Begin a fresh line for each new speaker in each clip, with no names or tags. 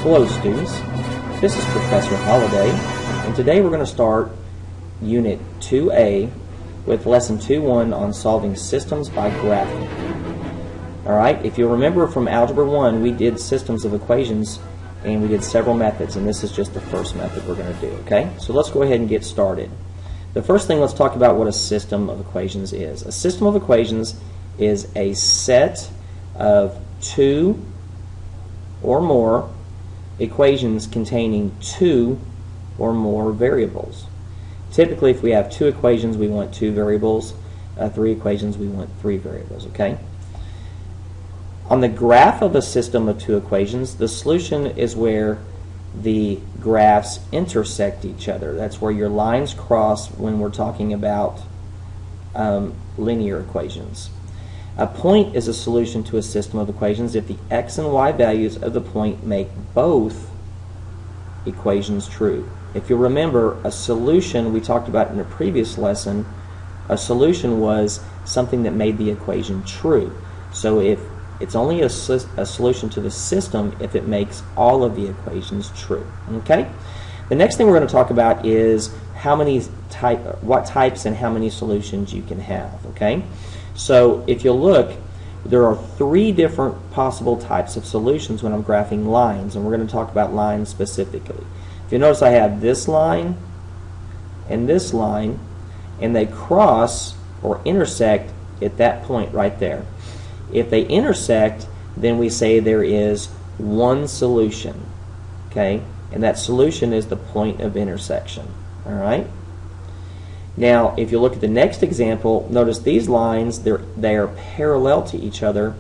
Hello students, this is Professor Holliday, and today we're going to start Unit 2A with Lesson 2.1 on solving systems by graphing. Alright, if you'll remember from Algebra 1, we did systems of equations and we did several methods, and this is just the first method we're going to do, okay? So let's go ahead and get started. The first thing, let's talk about what a system of equations is. A system of equations is a set of two or more equations containing two or more variables. Typically, if we have two equations, we want two variables. Three equations, we want three variables, okay? On the graph of a system of two equations, the solution is where the graphs intersect each other. That's where your lines cross when we're talking about linear equations. A point is a solution to a system of equations if the x and y values of the point make both equations true. If you remember, a solution, we talked about in a previous lesson, a solution was something that made the equation true. So if it's only a solution to the system if it makes all of the equations true. Okay? The next thing we're going to talk about is what types and how many solutions you can have. Okay? So if you look, there are three different possible types of solutions when I'm graphing lines, and we're going to talk about lines specifically. If you notice, I have this line, and they cross or intersect at that point right there. If they intersect, then we say there is one solution, okay? And that solution is the point of intersection, all right? Now, if you look at the next example, notice these lines, they are parallel to each other,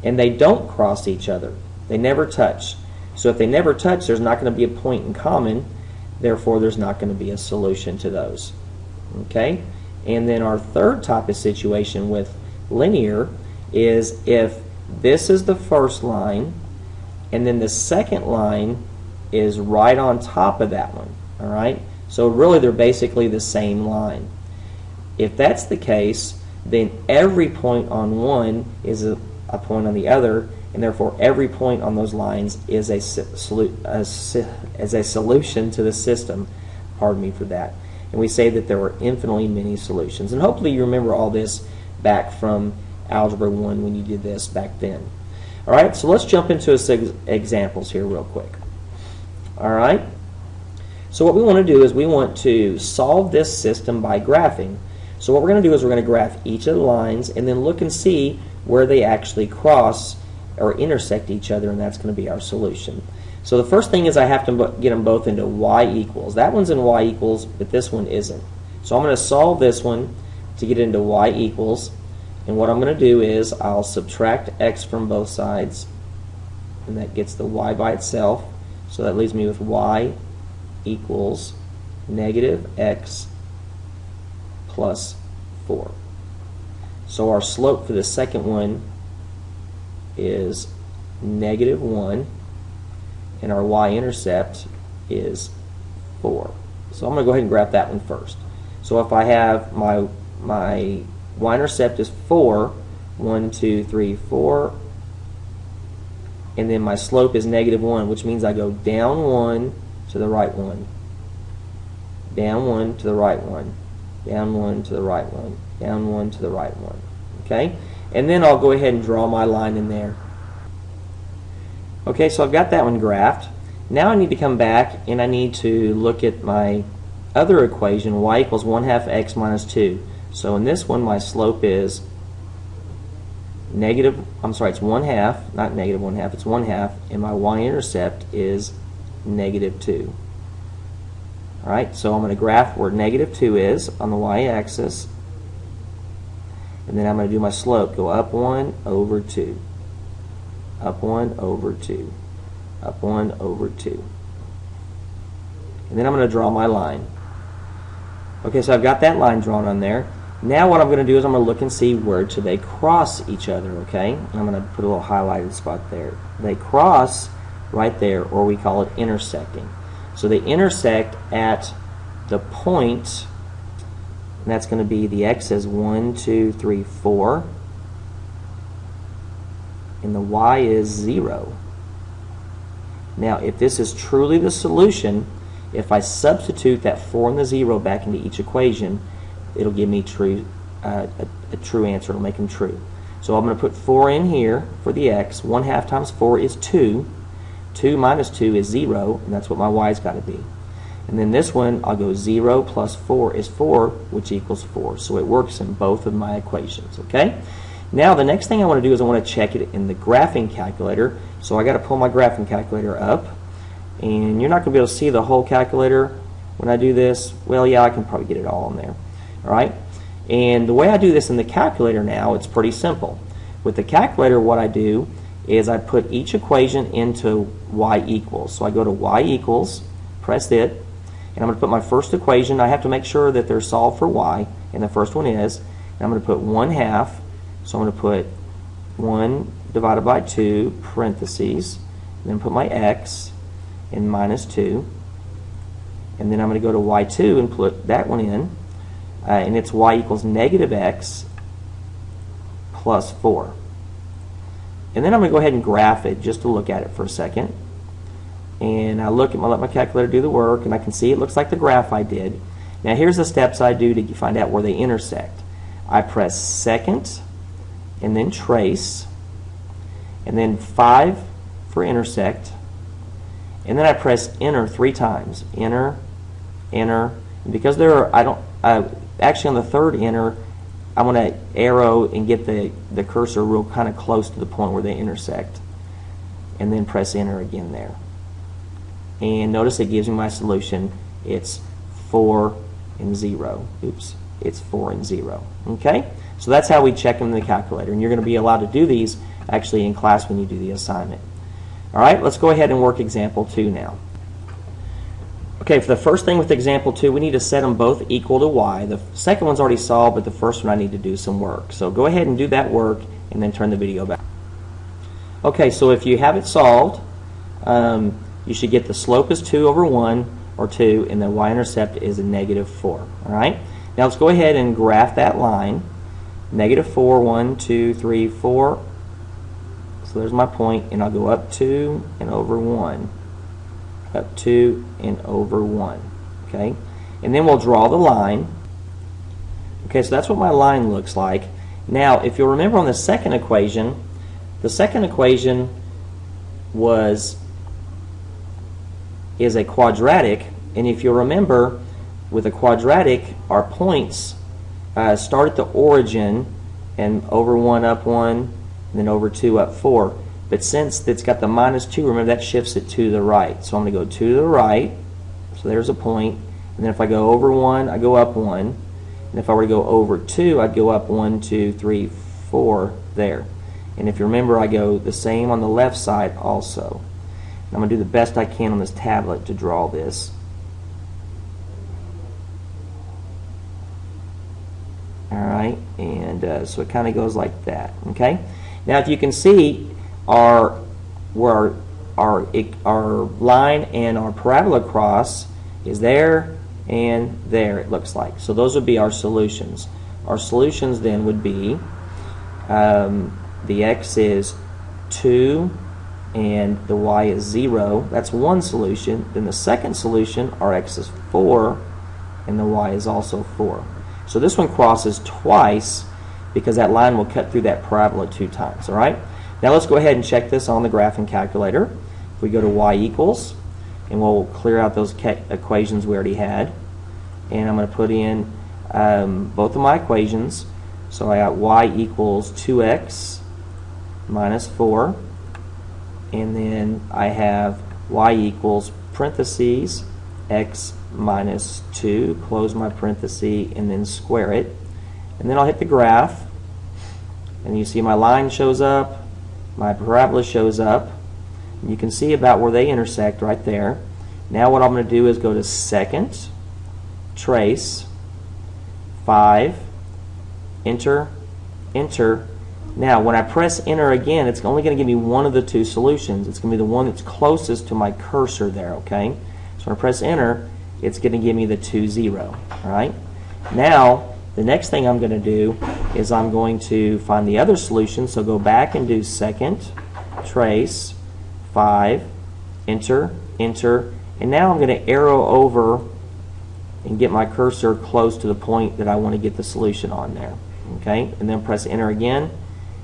and they don't cross each other. They never touch. So if they never touch, there's not going to be a point in common, therefore there's not going to be a solution to those, okay? And then our third type of situation with linear is if this is the first line and then the second line is right on top of that one, all right? So really they're basically the same line. If that's the case, then every point on one is a point on the other, and therefore every point on those lines is a solution to the system. Pardon me for that. And we say that there are infinitely many solutions. And hopefully you remember all this back from Algebra 1 when you did this back then. Alright, so let's jump into examples here real quick. Alright, so what we want to do is we want to solve this system by graphing. So what we're going to do is we're going to graph each of the lines and then look and see where they actually cross or intersect each other, and that's going to be our solution. So the first thing is I have to get them both into y equals. That one's in y equals, but this one isn't. So I'm going to solve this one to get into y equals. And what I'm going to do is I'll subtract x from both sides, and that gets the y by itself. So that leaves me with y equals negative x plus 4. So our slope for the second one is negative 1, and our y-intercept is 4. So I'm going to go ahead and graph that one first. So if I have my y-intercept is 4, 1, 2, 3, 4, and then my slope is negative 1, which means I go down 1 to the right 1, down 1 to the right 1, down 1 to the right 1, down 1 to the right 1. Okay? And then I'll go ahead and draw my line in there. Okay, so I've got that one graphed. Now I need to come back and I need to look at my other equation, y equals 1/2 x minus 2. So in this one, my slope is it's 1/2, not negative 1/2, it's 1/2, and my y-intercept is negative 2. Alright, so I'm going to graph where negative 2 is on the y-axis, and then I'm going to do my slope, go up 1 over 2, up 1 over 2, up 1 over 2. And then I'm going to draw my line. Okay, so I've got that line drawn on there. Now what I'm going to do is I'm going to look and see where do they cross each other, okay? And I'm going to put a little highlighted spot there. They cross right there, or we call it intersecting. So they intersect at the point, and that's going to be the x is 1, 2, 3, 4, and the y is 0. Now, if this is truly the solution, if I substitute that 4 and the 0 back into each equation, it'll give me a true answer. It'll make them true. So I'm going to put 4 in here for the x. 1/2 times 4 is 2. 2 minus 2 is 0, and that's what my y's got to be. And then this one, I'll go 0 plus 4 is 4, which equals 4. So it works in both of my equations, okay? Now, the next thing I want to do is I want to check it in the graphing calculator. So I got to pull my graphing calculator up. And you're not going to be able to see the whole calculator when I do this. Well, yeah, I can probably get it all in there. All right? And the way I do this in the calculator now, it's pretty simple. With the calculator, what I do is I put each equation into y equals. So I go to y equals, press it, and I'm going to put my first equation. I have to make sure that they're solved for y, and the first one is. And I'm going to put 1/2. So I'm going to put 1 divided by 2, parentheses, and then put my x, and minus 2. And then I'm going to go to y2 and put that one in. And it's y equals negative x plus 4. And then I'm going to go ahead and graph it just to look at it for a second. And I let my calculator do the work, and I can see it looks like the graph I did. Now here's the steps I do to find out where they intersect. I press second, and then trace, and then 5 for intersect, and then I press enter 3 times. Enter, enter, and because actually on the third enter, I'm going to arrow and get the cursor real kind of close to the point where they intersect, and then press enter again there. And notice it gives me my solution. It's 4 and 0. Oops, it's 4 and 0. Okay? So that's how we check them in the calculator, and you're going to be allowed to do these actually in class when you do the assignment. All right, let's go ahead and work example 2 now. Okay, for the first thing with example 2, we need to set them both equal to y. The second one's already solved, but the first one I need to do some work. So go ahead and do that work, and then turn the video back. Okay, so if you have it solved, you should get the slope is 2 over 1, or 2, and the y-intercept is a negative 4. All right? Now let's go ahead and graph that line. Negative 4, 1, 2, 3, 4. So there's my point, and I'll go up 2 and over 1. Up 2 and over 1. Okay? And then we'll draw the line. Okay, so that's what my line looks like. Now, if you'll remember on the second equation is a quadratic, and if you'll remember, with a quadratic, our points start at the origin, and over 1 up 1, and then over 2 up 4. But since it's got the minus 2, remember that shifts it to the right. So I'm going to go to the right, so there's a point, and then if I go over 1, I go up 1, and if I were to go over 2, I'd go up 1, 2, 3, 4 there. And if you remember, I go the same on the left side also. And I'm going to do the best I can on this tablet to draw this. Alright, and so it kind of goes like that. Okay. Now if you can see, where our line and our parabola cross is there and there, it looks like. So those would be our solutions. Our solutions then would be the x is 2 and the y is 0. That's one solution. Then the second solution, our x is 4 and the y is also 4. So this one crosses twice because that line will cut through that parabola 2 times. All right? Now let's go ahead and check this on the graphing calculator. If we go to y equals, and we'll clear out those equations we already had. And I'm going to put in both of my equations. So I got y equals 2x minus 4. And then I have y equals parentheses x minus 2, close my parenthesis, and then square it. And then I'll hit the graph. And you see my line shows up, my parabola shows up. And you can see about where they intersect right there. Now what I'm going to do is go to second, trace, 5, enter, enter. Now when I press enter again, it's only going to give me one of the two solutions. It's going to be the one that's closest to my cursor there, okay? So when I press enter, it's going to give me the 2, 0. All right? Now, the next thing I'm going to do is I'm going to find the other solution. So go back and do second, trace, 5, enter, enter, and now I'm going to arrow over and get my cursor close to the point that I want to get the solution on there. Okay, and then press enter again,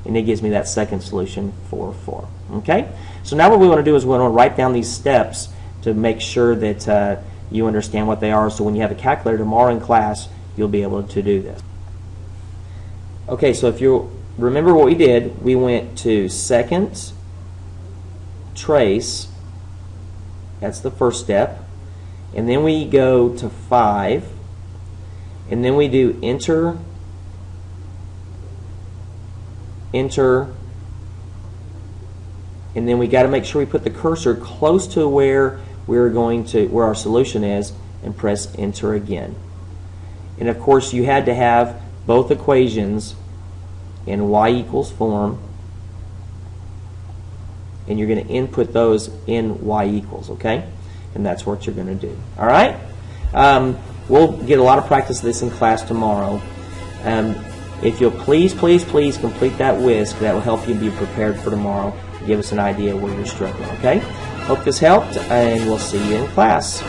and it gives me that second solution, 4, 4. Okay, so now what we want to do is we want to write down these steps to make sure that you understand what they are, so when you have a calculator tomorrow in class, you'll be able to do this. Okay, so if you remember what we did, we went to second, trace, that's the first step, and then we go to 5, and then we do enter, enter, and then we got to make sure we put the cursor close to where where our solution is, and press enter again. And of course you had to have both equations in y = form, and you're going to input those in y =, okay? And that's what you're going to do. All right? We'll get a lot of practice of this in class tomorrow. If you'll please complete that WISC, that will help you be prepared for tomorrow. Give us an idea where you're struggling, okay? Hope this helped, and we'll see you in class.